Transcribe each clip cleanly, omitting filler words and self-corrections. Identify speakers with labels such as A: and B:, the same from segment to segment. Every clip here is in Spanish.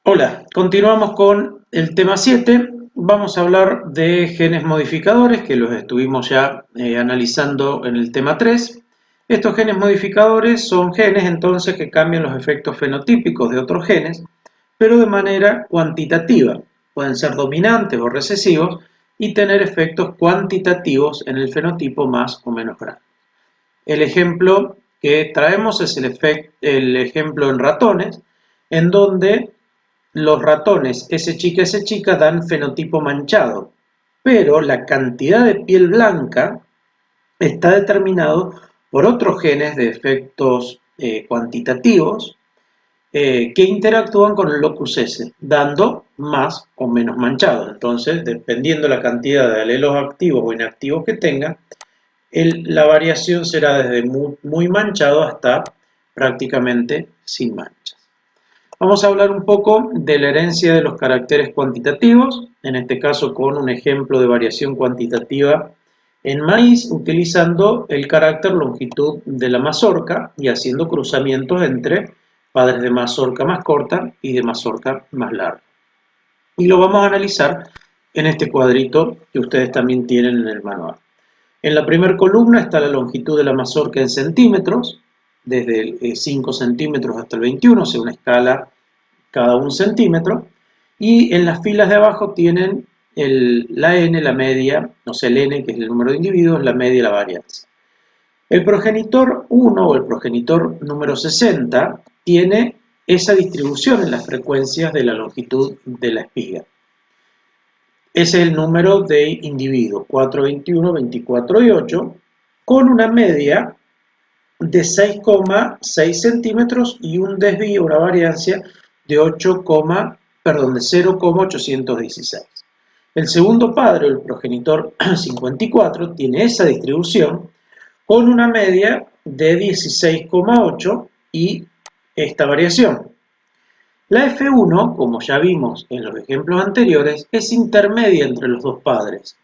A: Hola, continuamos con el tema 7. Vamos a hablar de genes modificadores que los estuvimos ya analizando en el tema 3. Estos genes modificadores son genes entonces que cambian los efectos fenotípicos de otros genes, pero de manera cuantitativa. Pueden ser dominantes o recesivos y tener efectos cuantitativos en el fenotipo más o menos grande. El ejemplo que traemos es el ejemplo en ratones, en donde los ratones S chica dan fenotipo manchado, pero la cantidad de piel blanca está determinado por otros genes de efectos cuantitativos que interactúan con el locus S, dando más o menos manchado. Entonces, dependiendo la cantidad de alelos activos o inactivos que tenga, la variación será desde muy manchado hasta prácticamente sin manchas. Vamos a hablar un poco de la herencia de los caracteres cuantitativos, en este caso con un ejemplo de variación cuantitativa en maíz, utilizando el carácter longitud de la mazorca y haciendo cruzamientos entre padres de mazorca más corta y de mazorca más larga. Y lo vamos a analizar en este cuadrito que ustedes también tienen en el manual. En la primera columna está la longitud de la mazorca en centímetros, desde el 5 centímetros hasta el 21, o sea, una escala cada 1 centímetro, y en las filas de abajo tienen la n, la media, o sea, el n, que es el número de individuos, la media y la varianza. El progenitor 1 o el progenitor número 60 tiene esa distribución en las frecuencias de la longitud de la espiga. Ese es el número de individuos, 4, 21, 24 y 8, con una media de 6,6 centímetros y un desvío, una variancia de 0,816. El segundo padre, el progenitor 54, tiene esa distribución con una media de 16,8 y esta variación. La F1, como ya vimos en los ejemplos anteriores, es intermedia entre los dos padres.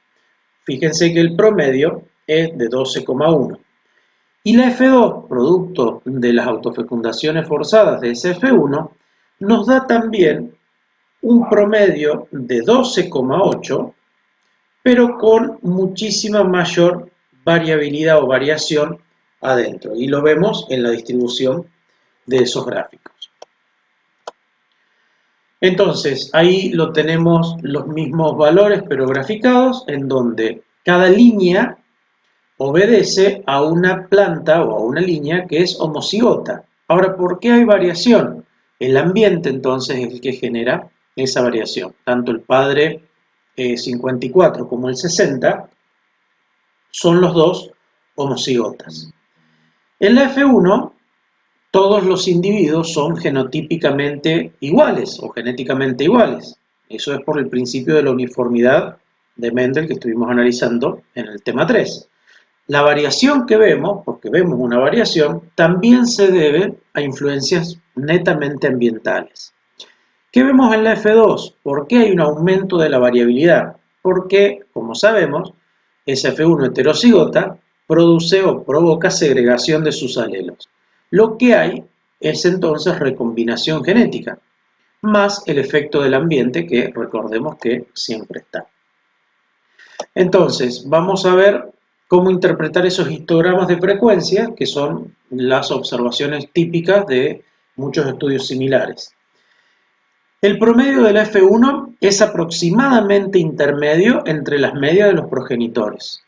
A: Fíjense que el promedio es de 12,1. Y la F2, producto de las autofecundaciones forzadas de ese F1, nos da también un promedio de 12,8, pero con muchísima mayor variabilidad o variación adentro. Y lo vemos en la distribución de esos gráficos. Entonces, ahí lo tenemos los mismos valores, pero graficados, en donde cada línea obedece a una planta o a una línea que es homocigota. Ahora, ¿por qué hay variación? El ambiente entonces es el que genera esa variación. Tanto el padre 54 como el 60 son los dos homocigotas. En la F1, todos los individuos son genotípicamente iguales o genéticamente iguales. Eso es por el principio de la uniformidad de Mendel que estuvimos analizando en el tema 3. La variación que vemos, porque vemos una variación, también se debe a influencias netamente ambientales. ¿Qué vemos en la F2? ¿Por qué hay un aumento de la variabilidad? Porque, como sabemos, esa F1 heterocigota produce o provoca segregación de sus alelos. Lo que hay es entonces recombinación genética, más el efecto del ambiente que recordemos que siempre está. Entonces, vamos a ver cómo interpretar esos histogramas de frecuencia, que son las observaciones típicas de muchos estudios similares. El promedio de la F1 es aproximadamente intermedio entre las medias de los progenitores.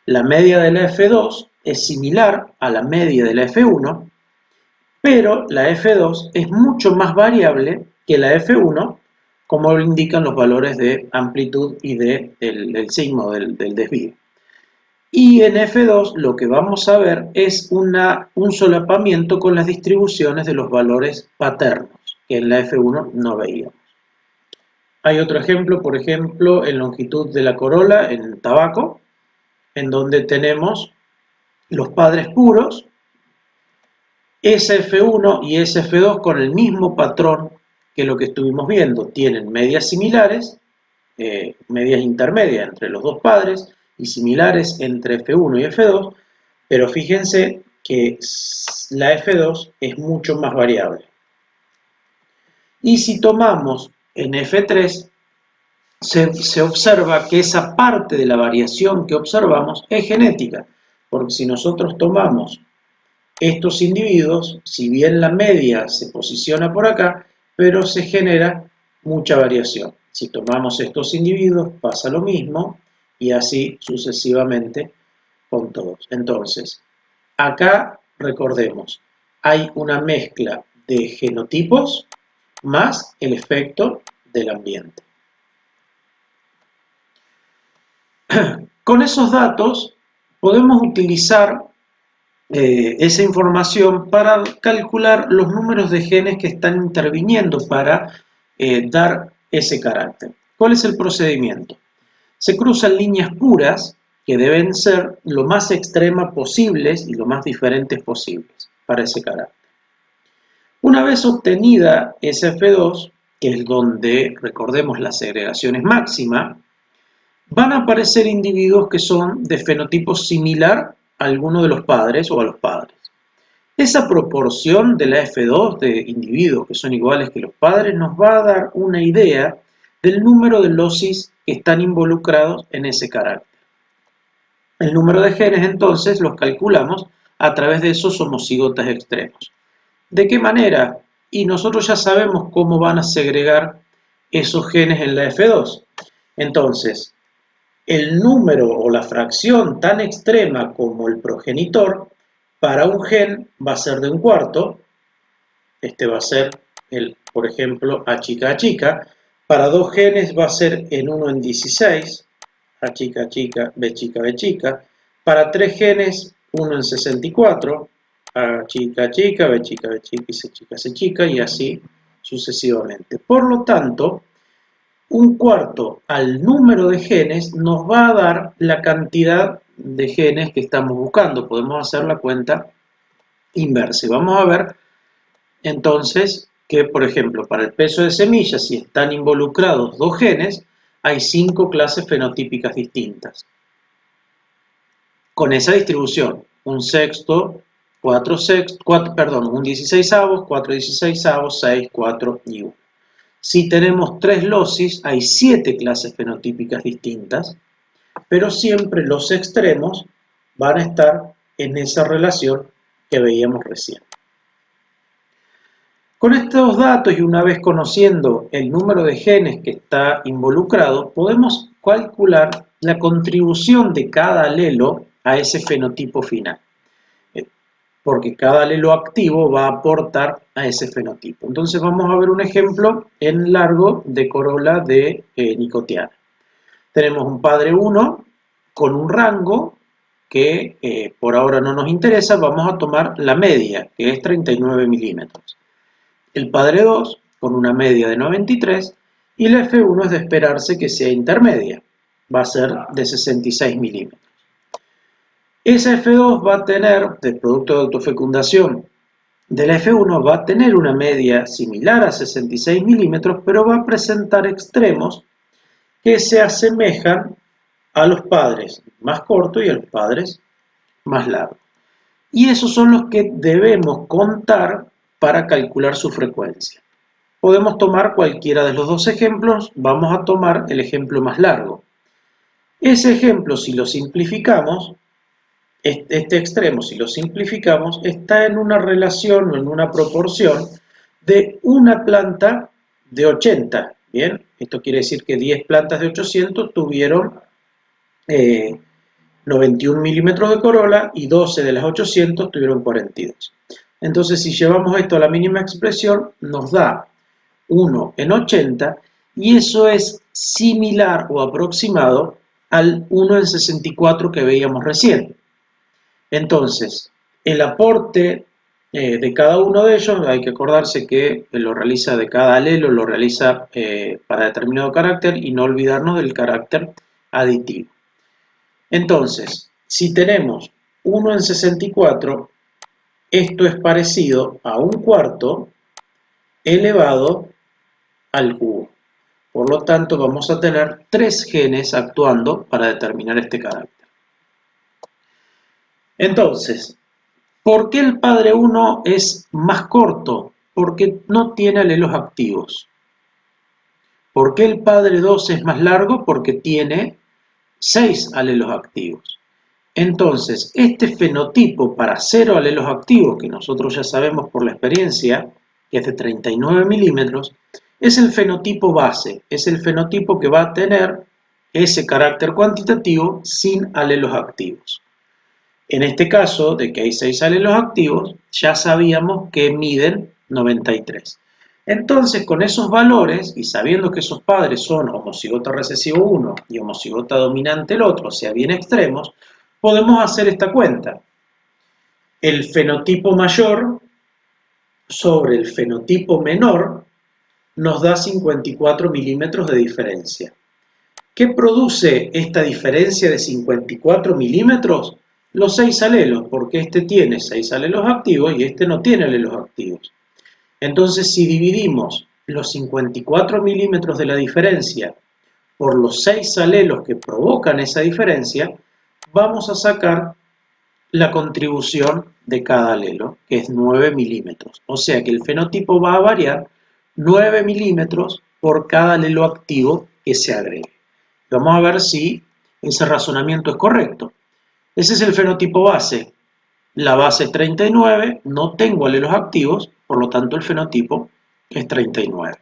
A: La media de la F2 es similar a la media de la F1, pero la F2 es mucho más variable que la F1, como lo indican los valores de amplitud y del signo del desvío. Y en F2 lo que vamos a ver es un solapamiento con las distribuciones de los valores paternos, que en la F1 no veíamos. Hay otro ejemplo, por ejemplo, en longitud de la corola en tabaco, en donde tenemos los padres puros, SF1 y SF2 con el mismo patrón que lo que estuvimos viendo. Tienen medias similares, medias intermedias entre los dos padres y similares entre F1 y F2, pero fíjense que la F2 es mucho más variable. Y si tomamos en F3, se observa que esa parte de la variación que observamos es genética, porque si nosotros tomamos estos individuos, si bien la media se posiciona por acá, pero se genera mucha variación. Si tomamos estos individuos pasa lo mismo y así sucesivamente con todos. Entonces, acá recordemos, hay una mezcla de genotipos más el efecto del ambiente. Con esos datos podemos utilizar esa información para calcular los números de genes que están interviniendo para dar ese carácter. ¿Cuál es el procedimiento? Se cruzan líneas puras que deben ser lo más extremas posibles y lo más diferentes posibles para ese carácter. Una vez obtenida esa F2, que es donde, recordemos, la segregación es máxima, van a aparecer individuos que son de fenotipo similar a alguno de los padres o a los padres. Esa proporción de la F2 de individuos que son iguales que los padres nos va a dar una idea del número de locis que están involucrados en ese carácter. El número de genes entonces los calculamos a través de esos homocígotas extremos. ¿De qué manera? Y nosotros ya sabemos cómo van a segregar esos genes en la F2. Entonces, el número o la fracción tan extrema como el progenitor para un gen va a ser de un cuarto. Este va a ser, por ejemplo, A chica, Para dos genes va a ser en 1 en 16, A chica, B chica, B chica. Para tres genes, 1 en 64, A chica, B chica, B chica, y C chica, C chica, y así sucesivamente. Por lo tanto, un cuarto al número de genes nos va a dar la cantidad de genes que estamos buscando. Podemos hacer la cuenta inversa. Y vamos a ver entonces que, por ejemplo, para el peso de semillas, si están involucrados dos genes, hay 5 clases fenotípicas distintas. Con esa distribución, un sexto, un 16avos, 4 16avos, 6, 4 y 1. Si tenemos 3 locis, hay 7 clases fenotípicas distintas, pero siempre los extremos van a estar en esa relación que veíamos recién. Con estos datos y una vez conociendo el número de genes que está involucrado, podemos calcular la contribución de cada alelo a ese fenotipo final, porque cada alelo activo va a aportar a ese fenotipo. Entonces vamos a ver un ejemplo en largo de corola de nicotiana. Tenemos un padre 1 con un rango que por ahora no nos interesa, vamos a tomar la media, que es 39 milímetros. El padre 2 con una media de 93 y la F1 es de esperarse que sea intermedia, va a ser de 66 milímetros. Esa F2 va a tener, del producto de autofecundación de la F1, va a tener una media similar a 66 milímetros, pero va a presentar extremos que se asemejan a los padres más cortos y a los padres más largos. Y esos son los que debemos contar para calcular su frecuencia. Podemos tomar cualquiera de los dos ejemplos, vamos a tomar el ejemplo más largo. Ese ejemplo, si lo simplificamos, este extremo, si lo simplificamos, está en una relación o en una proporción de una planta de 80. Bien, esto quiere decir que 10 plantas de 800 tuvieron 91 milímetros de corola y 12 de las 800 tuvieron 42. Entonces, si llevamos esto a la mínima expresión, nos da 1 en 80 y eso es similar o aproximado al 1 en 64 que veíamos recién. Entonces, el aporte de cada uno de ellos, hay que acordarse que lo realiza de cada alelo, lo realiza para determinado carácter y no olvidarnos del carácter aditivo. Entonces, si tenemos 1 en 64, esto es parecido a un cuarto elevado al cubo. Por lo tanto, vamos a tener 3 genes actuando para determinar este carácter. Entonces, ¿por qué el padre 1 es más corto Porque no tiene alelos activos. ¿Por qué el padre 2 es más largo? Porque tiene 6 alelos activos. Entonces, este fenotipo para 0 alelos activos, que nosotros ya sabemos por la experiencia, que es de 39 milímetros, es el fenotipo base, es el fenotipo que va a tener ese carácter cuantitativo sin alelos activos. En este caso, de que hay 6 alelos activos, ya sabíamos que miden 93. Entonces, con esos valores, y sabiendo que esos padres son homocigota recesivo 1 y homocigota dominante el otro, o sea, bien extremos, podemos hacer esta cuenta. El fenotipo mayor sobre el fenotipo menor nos da 54 milímetros de diferencia. ¿Qué produce esta diferencia de 54 milímetros? Los 6 alelos, porque este tiene 6 alelos activos y este no tiene alelos activos. Entonces, si dividimos los 54 milímetros de la diferencia por los 6 alelos que provocan esa diferencia, vamos a sacar la contribución de cada alelo, que es 9 milímetros. O sea que el fenotipo va a variar 9 milímetros por cada alelo activo que se agregue. Vamos a ver si ese razonamiento es correcto. Ese es el fenotipo base. La base es 39, no tengo alelos activos, por lo tanto el fenotipo es 39.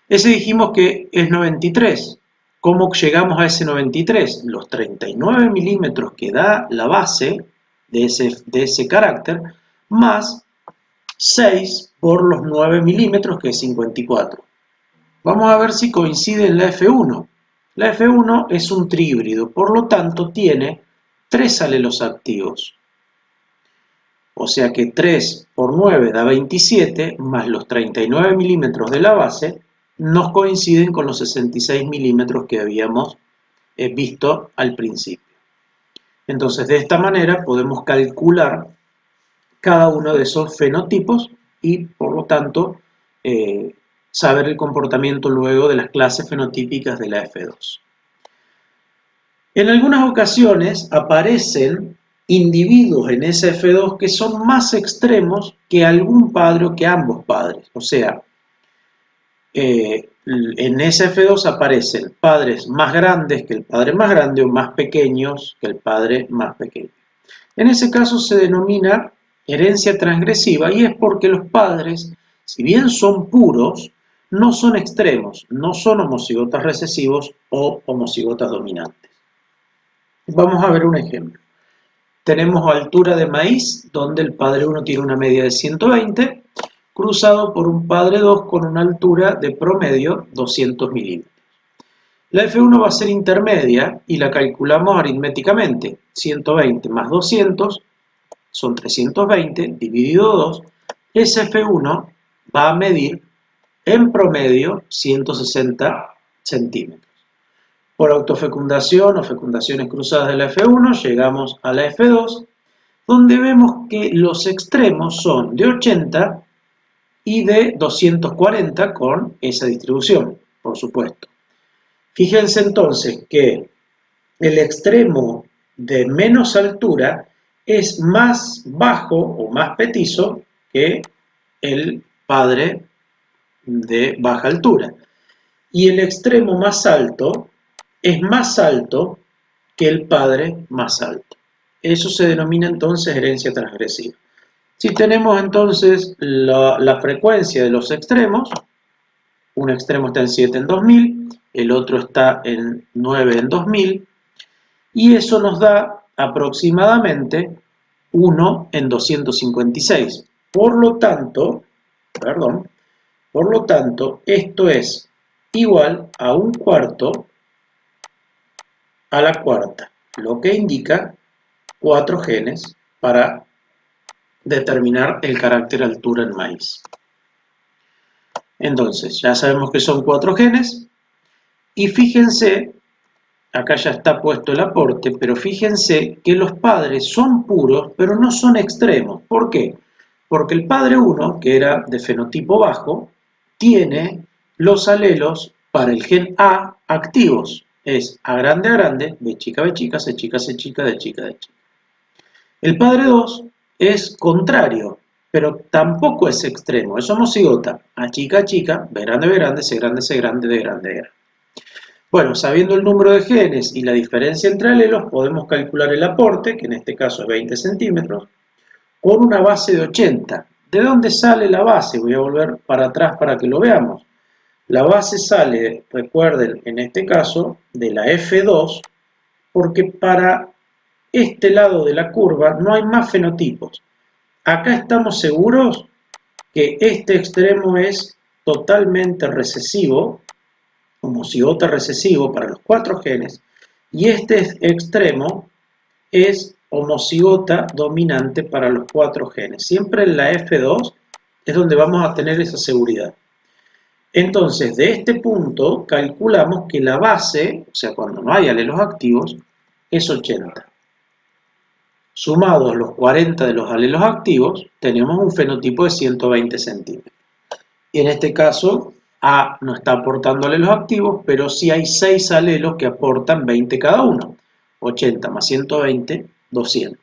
A: Ese dijimos que es 93. ¿Cómo llegamos a ese 93? Los 39 milímetros que da la base de ese carácter, más 6 por los 9 milímetros, que es 54. Vamos a ver si coincide en la F1. La F1 es un trihíbrido, por lo tanto tiene 3 alelos activos. O sea que 3 por 9 da 27, más los 39 milímetros de la base, nos coinciden con los 66 milímetros que habíamos visto al principio. Entonces, de esta manera podemos calcular cada uno de esos fenotipos y, por lo tanto, saber el comportamiento luego de las clases fenotípicas de la F2. En algunas ocasiones aparecen individuos en esa F2 que son más extremos que algún padre o que ambos padres. O sea, en esa F2 aparecen padres más grandes que el padre más grande o más pequeños que el padre más pequeño. En ese caso se denomina herencia transgresiva y es porque los padres, si bien son puros, no son extremos, no son homocigotas recesivos o homocigotas dominantes. Vamos a ver un ejemplo. Tenemos altura de maíz, donde el padre 1 tiene una media de 120, cruzado por un padre 2 con una altura de promedio 200 milímetros. La F1 va a ser intermedia y la calculamos aritméticamente. 120 más 200 son 320, dividido 2. Ese F1 va a medir en promedio 160 centímetros. Por autofecundación o fecundaciones cruzadas de la F1 llegamos a la F2, donde vemos que los extremos son de 80 y de 240 con esa distribución, por supuesto. Fíjense entonces que el extremo de menos altura es más bajo o más petizo que el padre de baja altura. Y el extremo más alto es más alto que el padre más alto. Eso se denomina entonces herencia transgresiva. Si tenemos entonces la frecuencia de los extremos, un extremo está en 7 en 2000, el otro está en 9 en 2000, y eso nos da aproximadamente 1 en 256. Por lo tanto, esto es igual a un cuarto a la cuarta, lo que indica 4 genes para determinar el carácter altura en maíz. Entonces, ya sabemos que son 4 genes y fíjense, acá ya está puesto el aporte, pero fíjense que los padres son puros, pero no son extremos. ¿Por qué? Porque el padre 1, que era de fenotipo bajo, tiene los alelos para el gen A activos. Es A grande, B chica, C chica, C chica, D chica, D chica. El padre 2 es contrario, pero tampoco es extremo, es homocigota. A chica, B grande, C grande, D grande, D grande. Bueno, sabiendo el número de genes y la diferencia entre alelos, podemos calcular el aporte, que en este caso es 20 centímetros, con una base de 80. ¿De dónde sale la base? Voy a volver para atrás para que lo veamos. La base sale, recuerden, en este caso, de la F2, porque para este lado de la curva no hay más fenotipos. Acá estamos seguros que este extremo es totalmente recesivo, homocigota recesivo para los 4 genes, y este extremo es homocigota dominante para los 4 genes. Siempre en la F2 es donde vamos a tener esa seguridad. Entonces, de este punto calculamos que la base, o sea, cuando no hay alelos activos, es 80. Sumados los 40 de los alelos activos, tenemos un fenotipo de 120 centímetros. Y en este caso, A no está aportando alelos activos, pero sí hay 6 alelos que aportan 20 cada uno. 80 más 120, 200.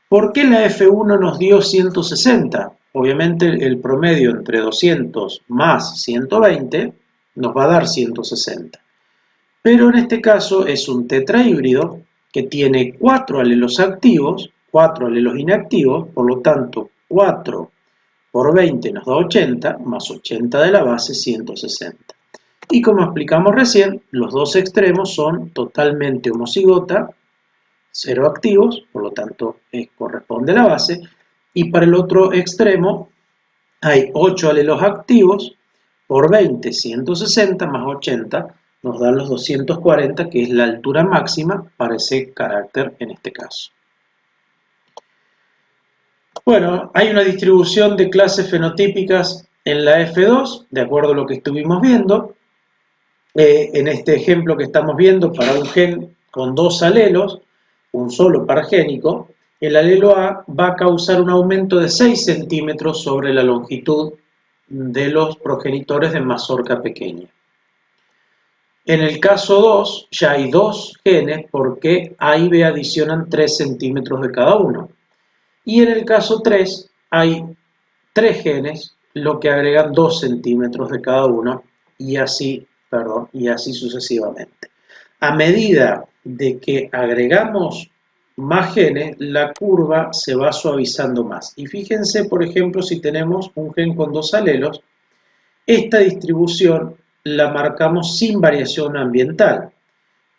A: ¿Por qué la F1 nos dio 160? Obviamente el promedio entre 200 más 120 nos va a dar 160. Pero en este caso es un tetrahíbrido que tiene 4 alelos activos, 4 alelos inactivos, por lo tanto 4 por 20 nos da 80, más 80 de la base, 160. Y como explicamos recién, los dos extremos son totalmente homocigota, 0 activos, por lo tanto corresponde a la base, y para el otro extremo hay 8 alelos activos, por 20, 160, más 80, nos dan los 240, que es la altura máxima para ese carácter en este caso. Bueno, hay una distribución de clases fenotípicas en la F2, de acuerdo a lo que estuvimos viendo. En este ejemplo que estamos viendo, para un gen con 2 alelos, un solo pargénico, el alelo A va a causar un aumento de 6 centímetros sobre la longitud de los progenitores de mazorca pequeña. En el caso 2 ya hay 2 genes porque A y B adicionan 3 centímetros de cada uno. Y en el caso 3 hay 3 genes, lo que agregan 2 centímetros de cada uno y así sucesivamente. A medida de que agregamos más genes, la curva se va suavizando más. Y fíjense, por ejemplo, si tenemos un gen con 2 alelos, esta distribución la marcamos sin variación ambiental,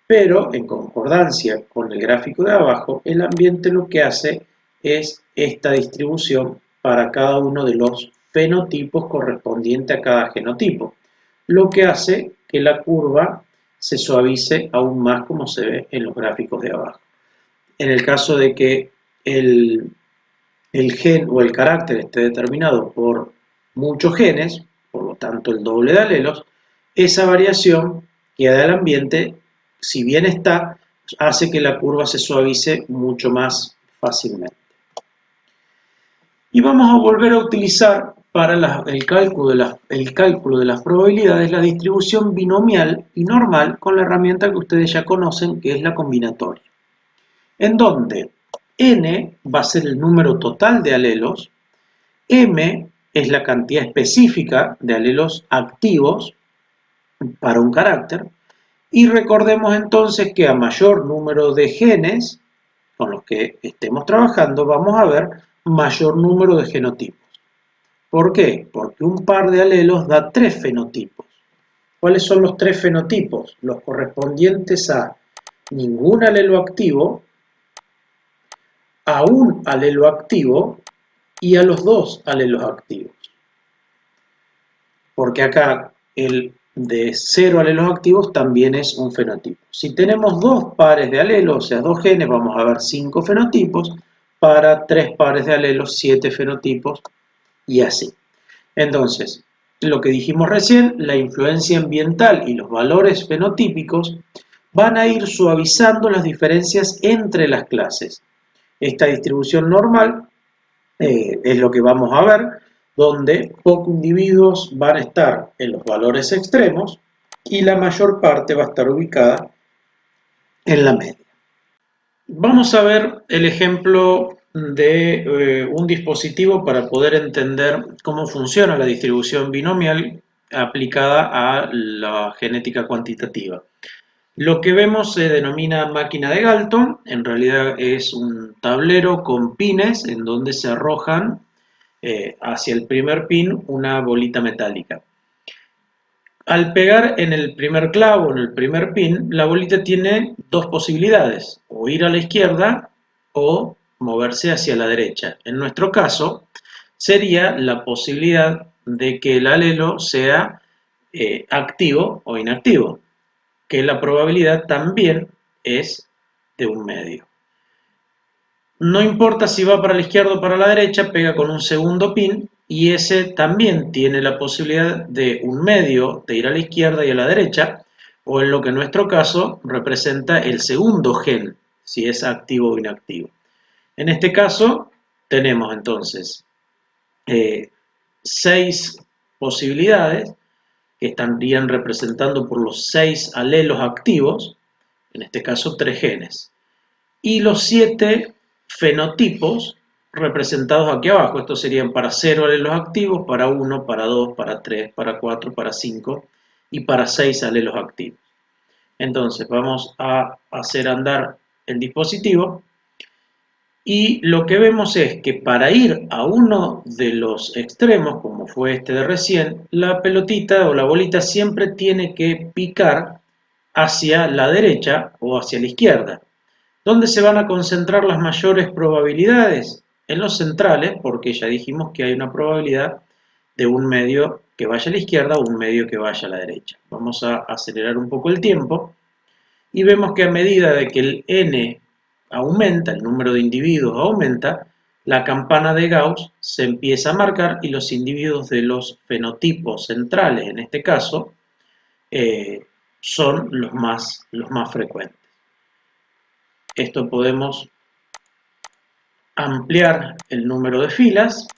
A: pero en concordancia con el gráfico de abajo, el ambiente lo que hace es esta distribución para cada uno de los fenotipos correspondiente a cada genotipo, lo que hace que la curva se suavice aún más como se ve en los gráficos de abajo. En el caso de que el gen o el carácter esté determinado por muchos genes, por lo tanto el doble de alelos, esa variación que da el ambiente, si bien está, hace que la curva se suavice mucho más fácilmente. Y vamos a volver a utilizar para el cálculo de las probabilidades la distribución binomial y normal con la herramienta que ustedes ya conocen, que es la combinatoria, en donde n va a ser el número total de alelos, m es la cantidad específica de alelos activos para un carácter, y recordemos entonces que a mayor número de genes con los que estemos trabajando, vamos a ver mayor número de genotipos. ¿Por qué? Porque un par de alelos da 3 fenotipos. ¿Cuáles son los 3 fenotipos? Los correspondientes a ningún alelo activo, a un alelo activo y a los 2 alelos activos. Porque acá el de 0 alelos activos también es un fenotipo. Si tenemos 2 pares de alelos, o sea, 2 genes, vamos a ver 5 fenotipos, para 3 pares de alelos, 7 fenotipos, y así. Entonces, lo que dijimos recién, la influencia ambiental y los valores fenotípicos van a ir suavizando las diferencias entre las clases. Esta distribución normal es lo que vamos a ver, donde pocos individuos van a estar en los valores extremos y la mayor parte va a estar ubicada en la media. Vamos a ver el ejemplo de un dispositivo para poder entender cómo funciona la distribución binomial aplicada a la genética cuantitativa. Lo que vemos se denomina máquina de Galton, en realidad es un tablero con pines en donde se arrojan hacia el primer pin una bolita metálica. Al pegar en el primer clavo, en el primer pin, la bolita tiene dos posibilidades, o ir a la izquierda o moverse hacia la derecha. En nuestro caso, sería la posibilidad de que el alelo sea activo o inactivo, que la probabilidad también es de un medio. No importa si va para la izquierda o para la derecha, pega con un segundo pin y ese también tiene la posibilidad de un medio de ir a la izquierda y a la derecha, o en lo que en nuestro caso representa el segundo gen, si es activo o inactivo. En este caso tenemos entonces 6 posibilidades que estarían representando por los 6 alelos activos, en este caso 3 genes, y los 7 fenotipos representados aquí abajo. Estos serían para 0 alelos activos, para 1, para 2, para 3, para 4, para 5 y para 6 alelos activos. Entonces vamos a hacer andar el dispositivo y lo que vemos es que para ir a uno de los extremos, como fue este de recién, la pelotita o la bolita siempre tiene que picar hacia la derecha o hacia la izquierda. ¿Dónde se van a concentrar las mayores probabilidades? En los centrales, porque ya dijimos que hay una probabilidad de un medio que vaya a la izquierda o un medio que vaya a la derecha. Vamos a acelerar un poco el tiempo y vemos que a medida de que el n aumenta, el número de individuos aumenta, la campana de Gauss se empieza a marcar y los individuos de los fenotipos centrales, en este caso, son los más frecuentes. Esto podemos ampliar el número de filas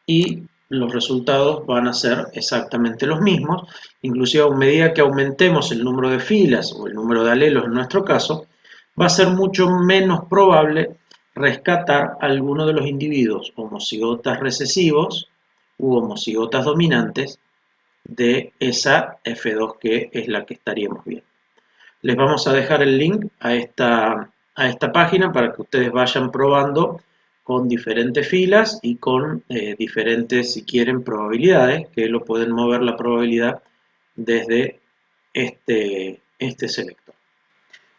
A: y los resultados van a ser exactamente los mismos. Inclusive a medida que aumentemos el número de filas o el número de alelos en nuestro caso, va a ser mucho menos probable rescatar alguno de los individuos homocigotas recesivos u homocigotas dominantes de esa F2 que es la que estaríamos viendo. Les vamos a dejar el link a esta página para que ustedes vayan probando con diferentes filas y con diferentes, si quieren, probabilidades, que lo pueden mover la probabilidad desde este selector.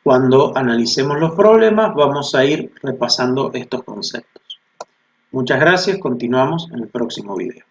A: Cuando analicemos los problemas vamos a ir repasando estos conceptos. Muchas gracias, continuamos en el próximo video.